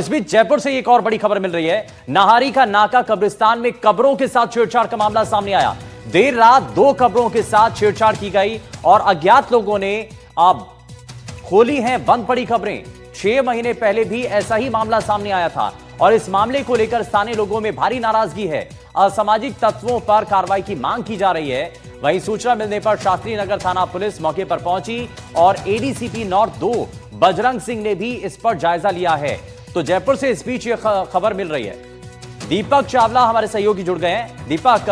इस बीच जयपुर से एक और बड़ी खबर मिल रही है। नाहारी का नाका कब्रिस्तान में कब्रों के साथ छेड़छाड़ का मामला सामने आया। देर रात 2 कब्रों के साथ छेड़छाड़ की गई और अज्ञात लोगों ने अब खोली हैं बंद पड़ी खबरें। 6 महीने पहले भी ऐसा ही मामला सामने आया था और इस मामले को लेकर स्थानीय लोगों में भारी नाराजगी है। असामाजिक तत्वों पर कार्रवाई की मांग की जा रही है। वहीं सूचना मिलने पर शास्त्री नगर थाना पुलिस मौके पर पहुंची और एडीसीपी नॉर्थ 2 बजरंग सिंह ने भी इस पर जायजा लिया है। तो जयपुर से इस बीच ये खबर मिल रही है। दीपक चावला हमारे सहयोगी जुड़ गए हैं। दीपक,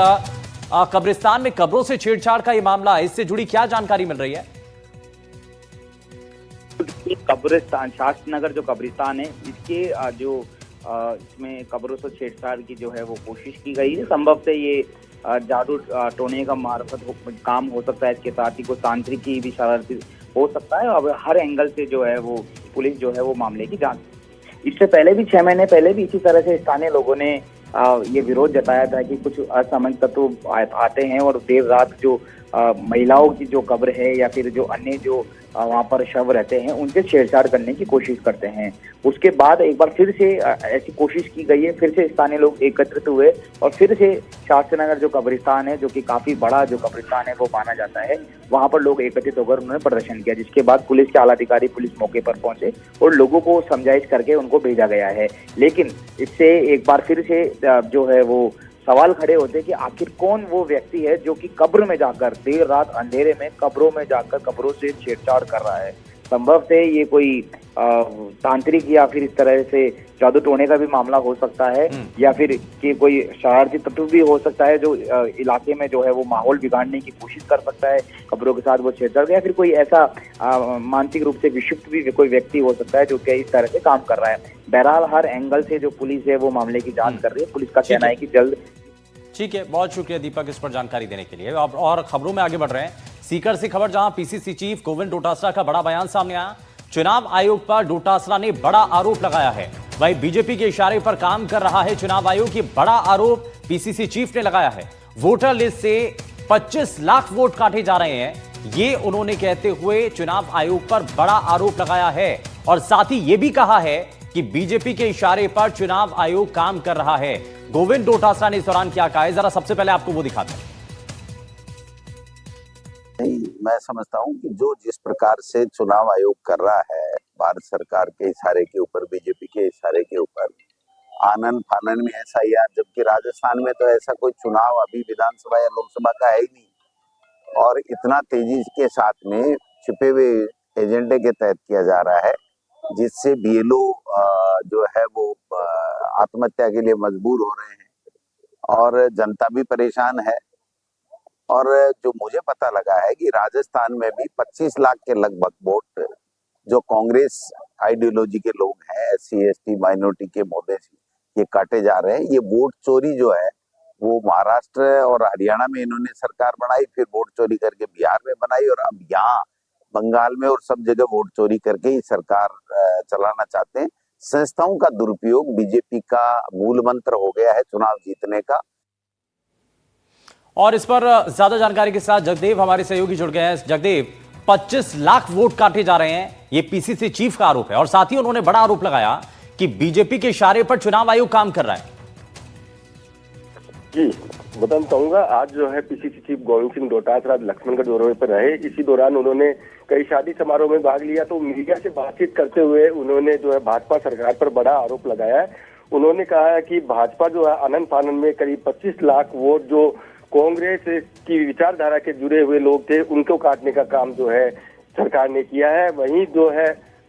कब्रिस्तान में कब्रों से छेड़छाड़ का ये मामला, इससे जुड़ी क्या जानकारी मिल रही है? कब्रिस्तान, शास्त्री नगर जो कब्रिस्तान है, इसके इसमें कब्रों से छेड़छाड़ की जो है वो कोशिश की गई है। संभव से ये जादू टोने का मार्फत काम हो सकता है। इसके साथ ही कोई तांत्रिक की भी शरारत हो सकता है। अब हर एंगल से जो है वो पुलिस जो है वो मामले की जांच। इससे पहले भी 6 महीने पहले भी इसी तरह से स्थानीय लोगों ने ये विरोध जताया था कि कुछ असामाजिक तत्व आते हैं और देर रात जो महिलाओं की जो कब्र है या फिर जो अन्य जो वहाँ पर शव रहते हैं उनसे छेड़छाड़ करने की कोशिश करते हैं। उसके बाद एक बार फिर से ऐसी कोशिश की गई है। फिर से स्थानीय लोग एकत्रित हुए और फिर से शास्त्री नगर जो कब्रिस्तान है, जो कि काफी बड़ा जो कब्रिस्तान है वो माना जाता है, वहां पर लोग एकत्रित होकर उन्होंने प्रदर्शन किया। जिसके बाद पुलिस के आला अधिकारी पुलिस मौके पर पहुंचे और लोगों को समझाइश करके उनको भेजा गया है। लेकिन इससे एक बार फिर से जो है वो सवाल खड़े होते हैं कि आखिर कौन वो व्यक्ति है जो कि कब्र में जाकर देर रात अंधेरे में कब्रों में जाकर कब्रों से छेड़छाड़ कर रहा है। संभव से ये कोई तांत्रिक या फिर इस तरह से जादू टोने का भी मामला हो सकता है या फिर कि कोई शरारती तत्व भी हो सकता है जो इलाके में जो है वो माहौल बिगाड़ने की कोशिश कर सकता है। कब्रों के साथ वो छेड़छाड़ या फिर कोई ऐसा मानसिक रूप से विक्षिप्त भी कोई व्यक्ति हो सकता है जो कि इस तरह से काम कर रहा है। बहरहाल हर एंगल से जो पुलिस है वो मामले की जांच कर रही है। पुलिस का कहना है कि जल्द। ठीक है, बहुत शुक्रिया दीपक इस पर जानकारी देने के लिए। और खबरों में आगे बढ़ रहे हैं। सीकर से खबर, जहां पीसीसी चीफ गोविंद डोटासरा का बड़ा बयान सामने आया। चुनाव आयोग पर डोटासरा ने बड़ा आरोप लगाया है। वहीं बीजेपी के इशारे पर काम कर रहा है चुनाव आयोग, ये बड़ा आरोप पीसीसी चीफ ने लगाया है। वोटर लिस्ट से 25 लाख वोट काटे जा रहे हैं, ये उन्होंने कहते हुए चुनाव आयोग पर बड़ा आरोप लगाया है। और साथ ही यह भी कहा है कि बीजेपी के इशारे पर चुनाव आयोग काम कर रहा है। गोविंद डोटासरा ने इस दौरान क्या कहा है, जरा सबसे पहले आपको वो दिखाते हैं। नहीं, मैं समझता हूं कि जो जिस प्रकार से चुनाव आयोग कर रहा है, भारत सरकार के इशारे के ऊपर, बीजेपी के इशारे के ऊपर, आनन फानन में एसआईआर, जबकि राजस्थान में तो ऐसा कोई चुनाव अभी विधानसभा या लोकसभा का है ही नहीं। और इतना तेजी के साथ में छिपे हुए एजेंडे के तहत किया जा रहा है, जिससे बीएलओ जो है वो आत्महत्या के लिए मजबूर हो रहे हैं और जनता भी परेशान है। और जो मुझे पता लगा है कि राजस्थान में भी 25 लाख के लगभग वोट जो कांग्रेस आइडियोलॉजी के लोग हैं, एससी एसटी माइनॉरिटी के मोहल्ले से ये काटे जा रहे हैं। ये वोट चोरी जो है वो महाराष्ट्र और हरियाणा में इन्होंने सरकार बनाई, फिर वोट चोरी करके बिहार में बनाई और अब यहाँ बंगाल में और सब जगह वोट चोरी करके ही सरकार चलाना चाहते हैं। संस्थाओं का दुरुपयोग बीजेपी का मूल मंत्र हो गया है चुनाव जीतने का। और इस पर ज्यादा जानकारी के साथ जगदेव हमारे सहयोगी जुड़ गए हैं। जगदेव, 25 लाख वोट काटे जा रहे हैं, ये पीसीसी चीफ का आरोप है और साथ ही उन्होंने बड़ा आरोप लगाया कि बीजेपी के इशारे पर चुनाव आयोग काम कर रहा है। जी, बताना चाहूंगा, आज जो है पीसीसी चीफ गोविंद सिंह डोटासरा लक्ष्मणगढ़ दौरे पर रहे। इसी दौरान उन्होंने कई शादी समारोह में भाग लिया। तो मीडिया से बातचीत करते हुए उन्होंने जो है भाजपा सरकार पर बड़ा आरोप लगाया है। उन्होंने कहा है कि भाजपा जो है आनन फानन में करीब 25 लाख वोट जो कांग्रेस की विचारधारा के जुड़े हुए लोग थे उनको काटने का काम जो है सरकार ने किया है। वहीं जो है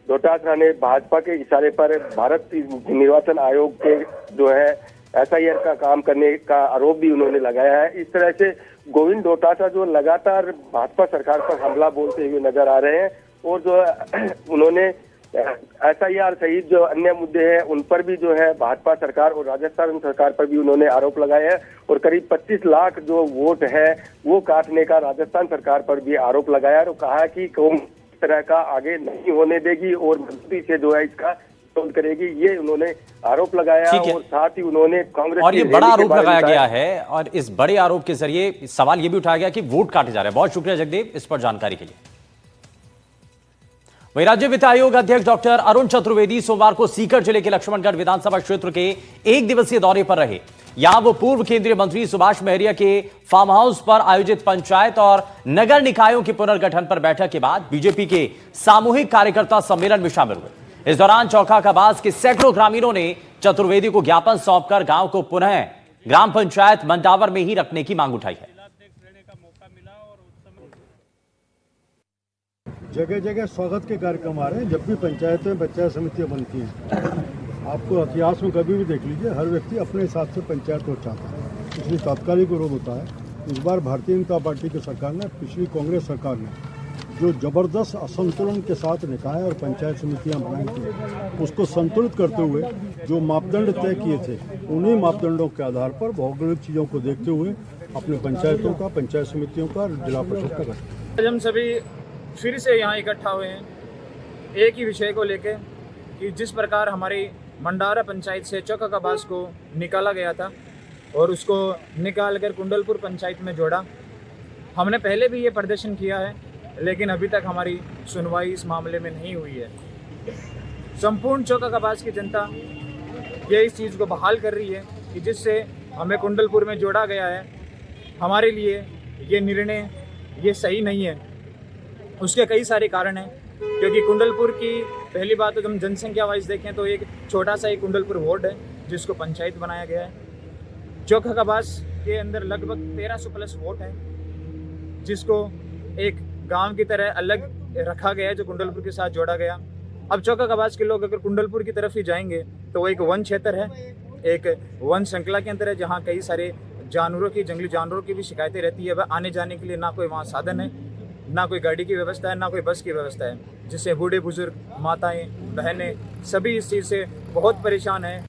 डोटासरा ने भाजपा के इशारे पर भारत निर्वाचन आयोग के जो है एसआईआर का काम करने का आरोप भी उन्होंने लगाया है। इस तरह से गोविंद डोटासरा जो लगातार भाजपा सरकार पर हमला बोलते हुए नजर आ रहे हैं और जो उन्होंने एसआईआर सहित जो अन्य मुद्दे हैं उन पर भी जो है भाजपा सरकार और राजस्थान सरकार पर भी उन्होंने आरोप लगाया है और करीब 25 लाख जो वोट है वो काटने का राजस्थान सरकार पर भी आरोप लगाया और कहा कि कौन इस तरह का आगे नहीं होने देगी और मजबूती से जो है इसका विरोध करेगी, ये उन्होंने आरोप लगाया। और साथ ही उन्होंने कांग्रेस और ये बड़ा आरोप लगाया गया है और इस बड़े आरोप के जरिए सवाल ये भी उठाया गया कि वोट काटे जा रहे हैं। बहुत शुक्रिया जगदेव इस पर जानकारी के लिए। वहीं राज्य वित्त आयोग अध्यक्ष डॉक्टर अरुण चतुर्वेदी सोमवार को सीकर जिले के लक्ष्मणगढ़ विधानसभा क्षेत्र के 1 दिवसीय दौरे पर रहे। यहां वो पूर्व केंद्रीय मंत्री सुभाष महरिया के फार्म हाउस पर आयोजित पंचायत और नगर निकायों के पुनर्गठन पर बैठक के बाद बीजेपी के सामूहिक कार्यकर्ता सम्मेलन में शामिल हुए। इस दौरान चौका कबास के सैकड़ों ग्रामीणों ने चतुर्वेदी को ज्ञापन सौंपकर गांव को पुनः ग्राम पंचायत मंडावर में ही रखने की मांग उठाई है। जगह जगह स्वागत के कार्यक्रम आ रहे हैं। जब भी पंचायतें पंचायत समितियां बनती हैं, आपको इतिहास में कभी भी देख लीजिए, हर व्यक्ति अपने हिसाब से पंचायत को चाहता है, इसलिए तात्कालिक विरोध होता है। इस बार भारतीय जनता पार्टी की सरकार ने, पिछली कांग्रेस सरकार ने जो जबरदस्त असंतुलन के साथ निकाय और पंचायत समितियां बनाई थी, उसको संतुलित करते हुए जो मापदंड तय किए थे, उन्हीं मापदंडों के आधार पर भौगोलिक चीज़ों को देखते हुए अपने पंचायतों का, पंचायत समितियों का, जिला परिषद का गठन। हम सभी फिर से यहाँ इकट्ठा हुए हैं एक ही विषय को लेकर कि जिस प्रकार हमारी मंडारा पंचायत से चौका कबास को निकाला गया था और उसको निकालकर कुंडलपुर पंचायत में जोड़ा। हमने पहले भी ये प्रदर्शन किया है, लेकिन अभी तक हमारी सुनवाई इस मामले में नहीं हुई है। संपूर्ण चौका कबास की जनता ये इस चीज़ को बहाल कर रही है कि जिससे हमें कुंडलपुर में जोड़ा गया है, हमारे लिए ये निर्णय ये सही नहीं है। उसके कई सारे कारण हैं, क्योंकि कुंडलपुर की पहली बात तो हम जनसंख्या वाइज देखें तो एक छोटा सा एक कुंडलपुर वार्ड है जिसको पंचायत बनाया गया है। चौका कबास के अंदर लगभग 1300 प्लस वोट है, जिसको एक गांव की तरह अलग रखा गया है जो कुंडलपुर के साथ जोड़ा गया। अब चौका कबास के लोग अगर कुंडलपुर की तरफ ही जाएंगे तो वो एक वन क्षेत्र है, एक वन श्रृंखला के अंदर है, जहाँ कई सारे जानवरों की, जंगली जानवरों की भी शिकायतें रहती है। वह आने जाने के लिए ना कोई वहाँ साधन है, ना कोई गाड़ी की व्यवस्था है, ना कोई बस की व्यवस्था है, जिससे बूढ़े बुजुर्ग, माताएं, बहनें सभी इस चीज़ से बहुत परेशान हैं।